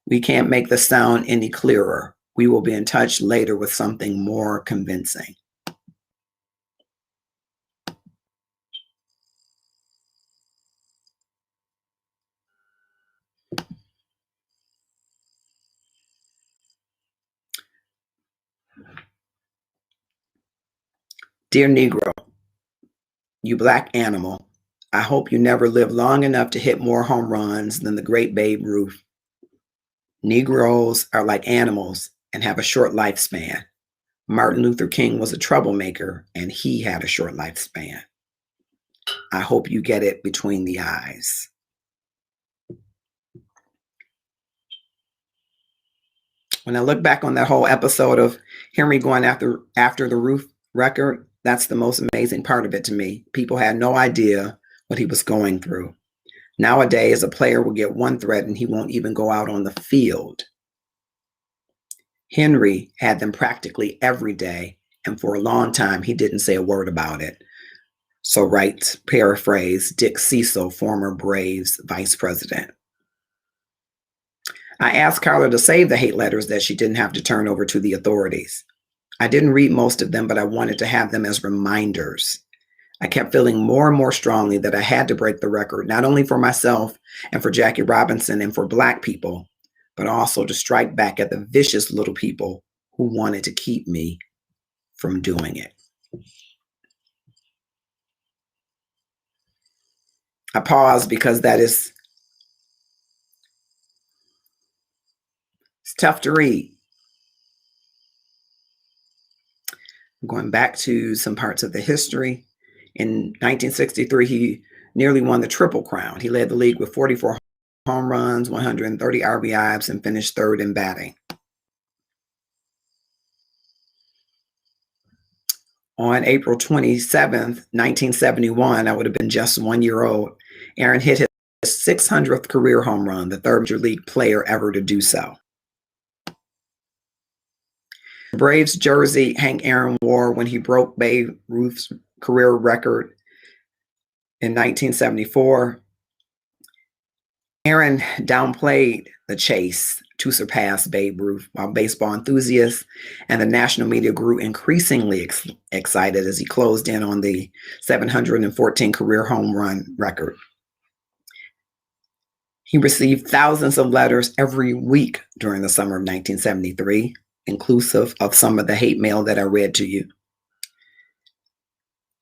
We can't make the sound any clearer. We will be in touch later with something more convincing. Dear Negro, you black animal, I hope you never live long enough to hit more home runs than the great Babe Ruth. Negroes are like animals and have a short lifespan. Martin Luther King was a troublemaker and he had a short lifespan. I hope you get it between the eyes. When I look back on that whole episode of Henry going after the Ruth record, that's the most amazing part of it to me. People had no idea what he was going through. Nowadays, a player will get one threat and he won't even go out on the field. Henry had them practically every day, and for a long time, he didn't say a word about it. So writes, paraphrase, Dick Cecil, former Braves vice president. I asked Carla to save the hate letters that she didn't have to turn over to the authorities. I didn't read most of them, but I wanted to have them as reminders. I kept feeling more and more strongly that I had to break the record, not only for myself and for Jackie Robinson and for Black people, but also to strike back at the vicious little people who wanted to keep me from doing it. I pause because it's tough to read. I'm going back to some parts of the history. In 1963, he nearly won the Triple Crown. He led the league with 44 home runs, 130 RBIs, and finished third in batting. On April 27th, 1971, I would have been just 1 year old, Aaron hit his 600th career home run, the third major league player ever to do so. The Braves jersey Hank Aaron wore when he broke Babe Ruth's career record in 1974. Aaron downplayed the chase to surpass Babe Ruth, while baseball enthusiasts and the national media grew increasingly excited as he closed in on the 714 career home run record. He received thousands of letters every week during the summer of 1973, inclusive of some of the hate mail that I read to you.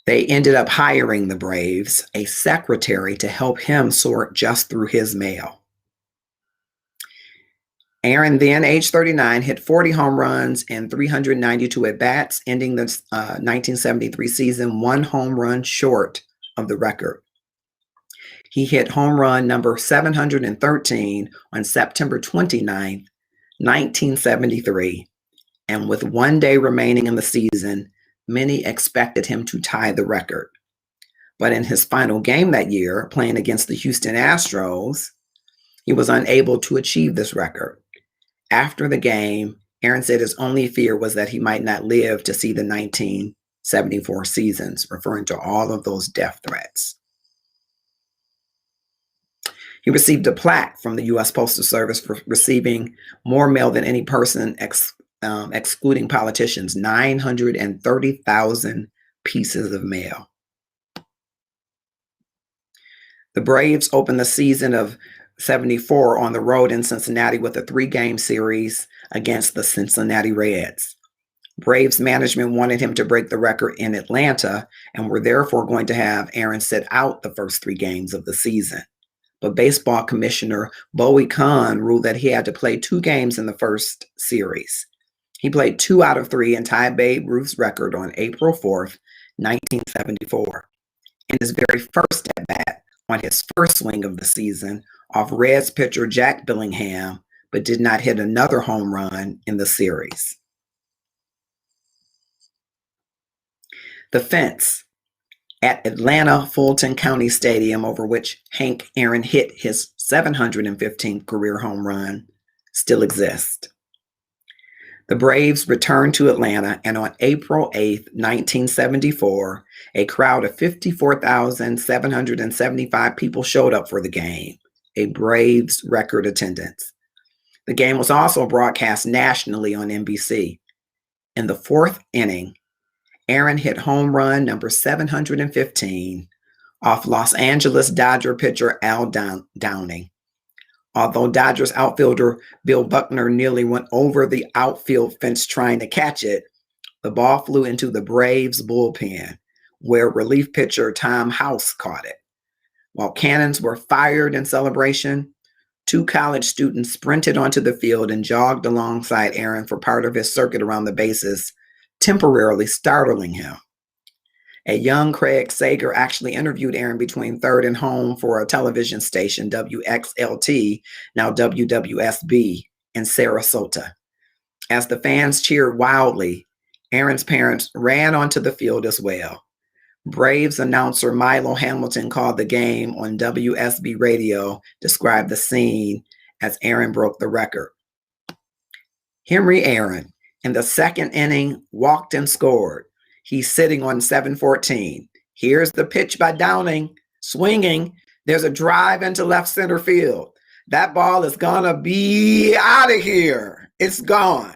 They ended up hiring the Braves a secretary to help him sort just through his mail. Aaron, then age 39, hit 40 home runs and 392 at-bats, ending the 1973 season 1 home run short of the record. He hit home run number 713 on September 29th, 1973, and with 1 day remaining in the season, many expected him to tie the record. But in his final game that year, playing against the Houston Astros, he was unable to achieve this record. After the game, Aaron said his only fear was that he might not live to see the 1974 seasons, referring to all of those death threats. He received a plaque from the U.S. Postal Service for receiving more mail than any person, excluding politicians, 930,000 pieces of mail. The Braves opened the season of 74 on the road in Cincinnati with a 3-game series against the Cincinnati Reds. Braves management wanted him to break the record in Atlanta and were therefore going to have Aaron sit out the first 3 games of the season. but baseball commissioner Bowie Kahn ruled that he had to play 2 games in the first series. He played 2 out of 3 and tied Babe Ruth's record on April 4th, 1974. In his very first at-bat, on his first swing of the season, off Reds pitcher Jack Billingham, but did not hit another home run in the series. The fence at Atlanta Fulton County Stadium, over which Hank Aaron hit his 715th career home run, still exists. The Braves returned to Atlanta, and on April 8, 1974, a crowd of 54,775 people showed up for the game, a Braves record attendance. The game was also broadcast nationally on NBC. In the 4th inning, Aaron hit home run number 715 off Los Angeles Dodger pitcher Al Downing. Although Dodgers outfielder Bill Buckner nearly went over the outfield fence trying to catch it, the ball flew into the Braves bullpen, where relief pitcher Tom House caught it. While cannons were fired in celebration, 2 college students sprinted onto the field and jogged alongside Aaron for part of his circuit around the bases, temporarily startling him. A young Craig Sager actually interviewed Aaron between third and home for a television station, WXLT, now WWSB, in Sarasota. As the fans cheered wildly, Aaron's parents ran onto the field as well. Braves announcer Milo Hamilton called the game on WSB radio, described the scene as Aaron broke the record. Henry Aaron, in the 2nd inning, walked and scored. He's sitting on 714. Here's the pitch by Downing, swinging. There's a drive into left center field. That ball is gonna be out of here. It's gone.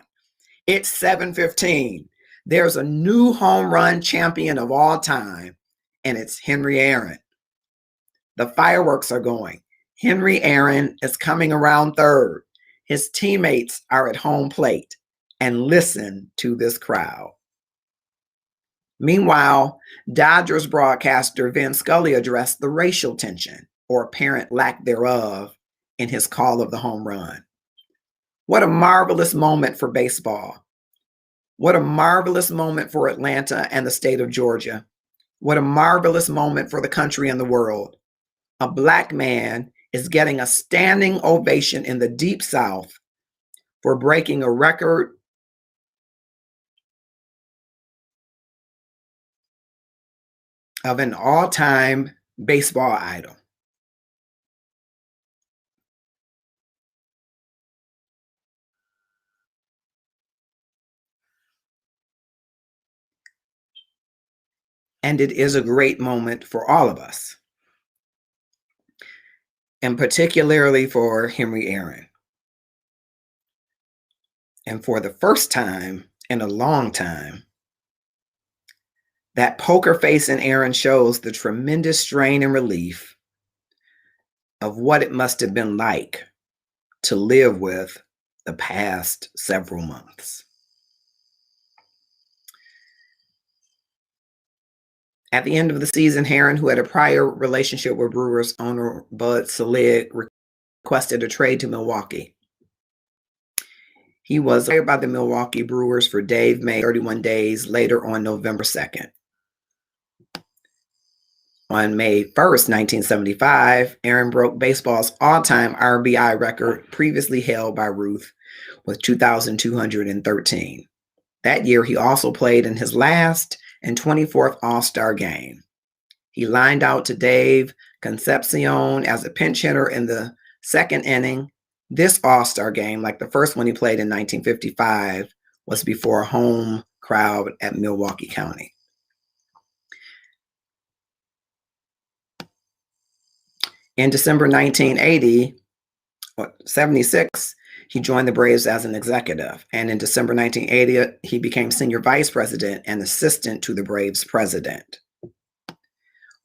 It's 7:15. There's a new home run champion of all time, and it's Henry Aaron. The fireworks are going. Henry Aaron is coming around third. His teammates are at home plate, and listen to this crowd. Meanwhile, Dodgers broadcaster Vin Scully addressed the racial tension, or apparent lack thereof, in his call of the home run. What a marvelous moment for baseball. What a marvelous moment for Atlanta and the state of Georgia. What a marvelous moment for the country and the world. A Black man is getting a standing ovation in the Deep South for breaking a record of an all-time baseball idol. And it is a great moment for all of us, and particularly for Henry Aaron. And for the first time in a long time, that poker face in Aaron shows the tremendous strain and relief of what it must have been like to live with the past several months. At the end of the season, Aaron, who had a prior relationship with Brewers owner Bud Selig, requested a trade to Milwaukee. He was hired by the Milwaukee Brewers for Dave May 31 days later on November 2nd. On May 1st, 1975, Aaron broke baseball's all-time RBI record previously held by Ruth with 2,213. That year, he also played in his last and 24th All-Star game. He lined out to Dave Concepcion as a pinch hitter in the 2nd inning. This All-Star game, like the first one he played in 1955, was before a home crowd at Milwaukee County. In December 1976, he joined the Braves as an executive. And in December 1980, he became senior vice president and assistant to the Braves president.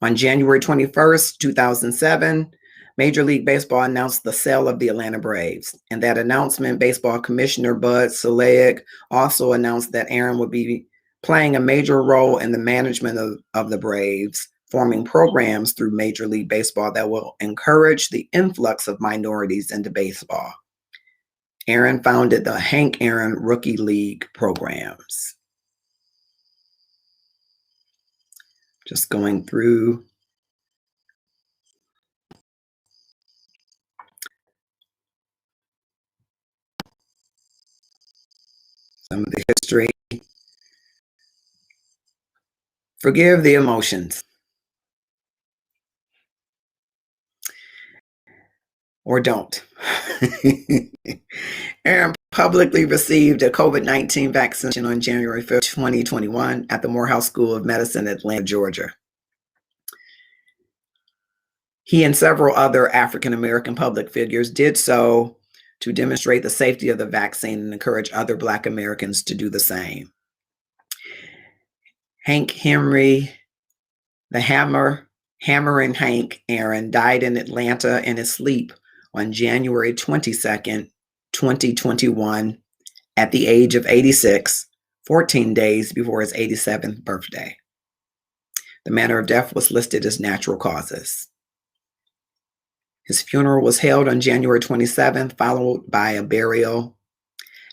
On January 21st, 2007, Major League Baseball announced the sale of the Atlanta Braves. In that announcement, baseball commissioner Bud Selig also announced that Aaron would be playing a major role in the management of the Braves, forming programs through Major League Baseball that will encourage the influx of minorities into baseball. Aaron founded the Hank Aaron Rookie League programs. Just going through some of the history. Forgive the emotions. Or don't. Aaron publicly received a COVID-19 vaccination on January 5th, 2021 at the Morehouse School of Medicine, Atlanta, Georgia. He and several other African-American public figures did so to demonstrate the safety of the vaccine and encourage other Black Americans to do the same. Hank Henry, the Hammering Hank Aaron, died in Atlanta in his sleep on January 22nd, 2021, at the age of 86, 14 days before his 87th birthday. The manner of death was listed as natural causes. His funeral was held on January 27th, followed by a burial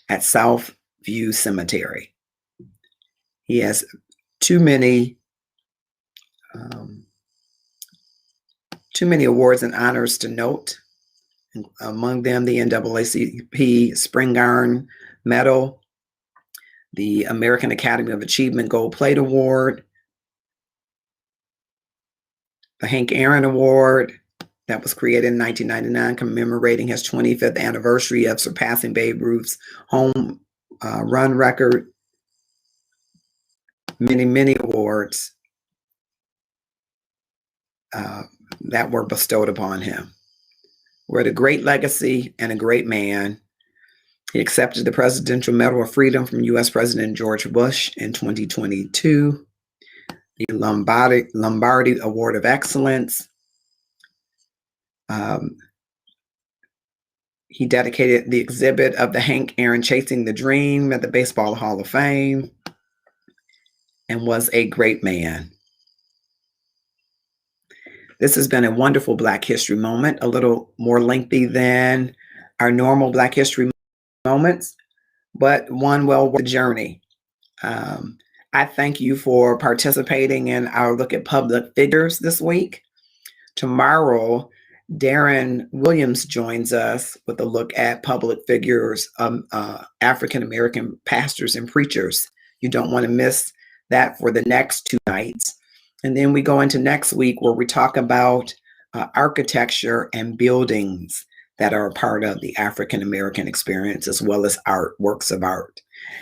at Southview Cemetery. He has too many awards and honors to note. Among them, the NAACP Spring Iron Medal, the American Academy of Achievement Gold Plate Award, the Hank Aaron Award that was created in 1999, commemorating his 25th anniversary of surpassing Babe Ruth's home run record. Many awards that were bestowed upon him. What a great legacy and a great man. He accepted the Presidential Medal of Freedom from U.S. President George Bush in 2022, the Lombardi Award of Excellence. He dedicated the exhibit of the Hank Aaron Chasing the Dream at the Baseball Hall of Fame, and was a great man. This has been a wonderful Black History Moment, a little more lengthy than our normal Black History moments, but one well worth the journey. I thank you for participating in our look at public figures this week. Tomorrow, Darren Williams joins us with a look at public figures, African-American pastors and preachers. You don't want to miss that for the next 2 nights. And then we go into next week where we talk about architecture and buildings that are a part of the African-American experience, as well as art, works of art.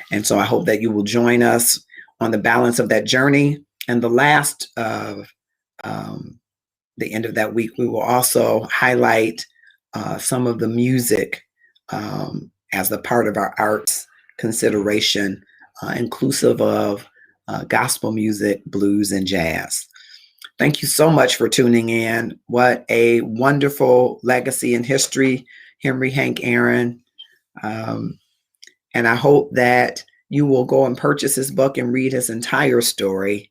And so I hope that you will join us on the balance of that journey. And the last of the end of that week, we will also highlight some of the music as a part of our arts consideration, inclusive of gospel music, blues, and jazz. Thank you so much for tuning in. What a wonderful legacy in history, Henry Hank Aaron. And I hope that you will go and purchase his book and read his entire story.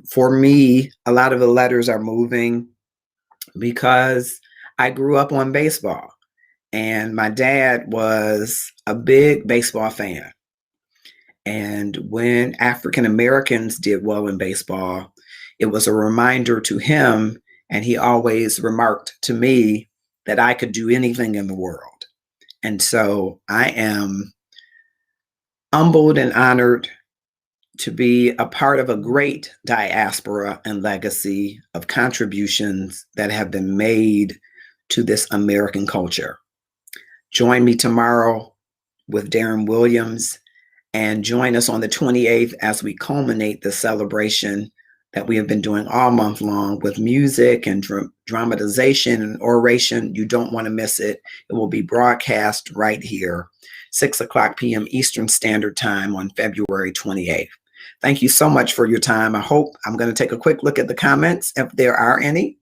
For me, a lot of the letters are moving because I grew up on baseball, and my dad was a big baseball fan. And when African Americans did well in baseball, it was a reminder to him, and he always remarked to me that I could do anything in the world. And so I am humbled and honored to be a part of a great diaspora and legacy of contributions that have been made to this American culture. Join me tomorrow with Darren Williams, and join us on the 28th as we culminate the celebration that we have been doing all month long with music and dramatization and oration. You don't want to miss it. It will be broadcast right here, 6:00 p.m. Eastern Standard Time on February 28th. Thank you so much for your time. I'm going to take a quick look at the comments if there are any.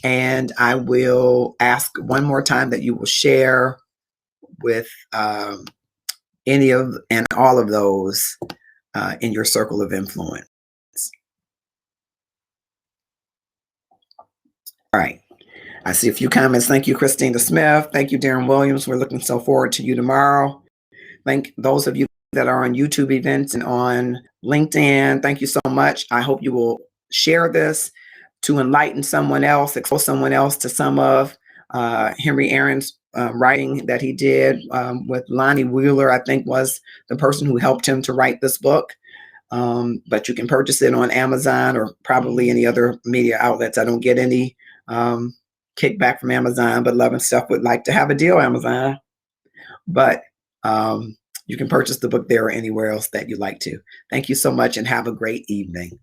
And I will ask one more time that you will share with any of and all of those in your circle of influence. All right. I see a few comments. Thank you, Christina Smith. Thank you, Darren Williams. We're looking so forward to you tomorrow. Thank those of you that are on YouTube events and on LinkedIn. Thank you so much. I hope you will share this to enlighten someone else, expose someone else to some of Henry Aaron's writing that he did with Lonnie Wheeler, I think was the person who helped him to write this book. But you can purchase it on Amazon or probably any other media outlets. I don't get any kickback from Amazon, but Love and Stuff would like to have a deal, Amazon. But you can purchase the book there or anywhere else that you'd like to. Thank you so much and have a great evening.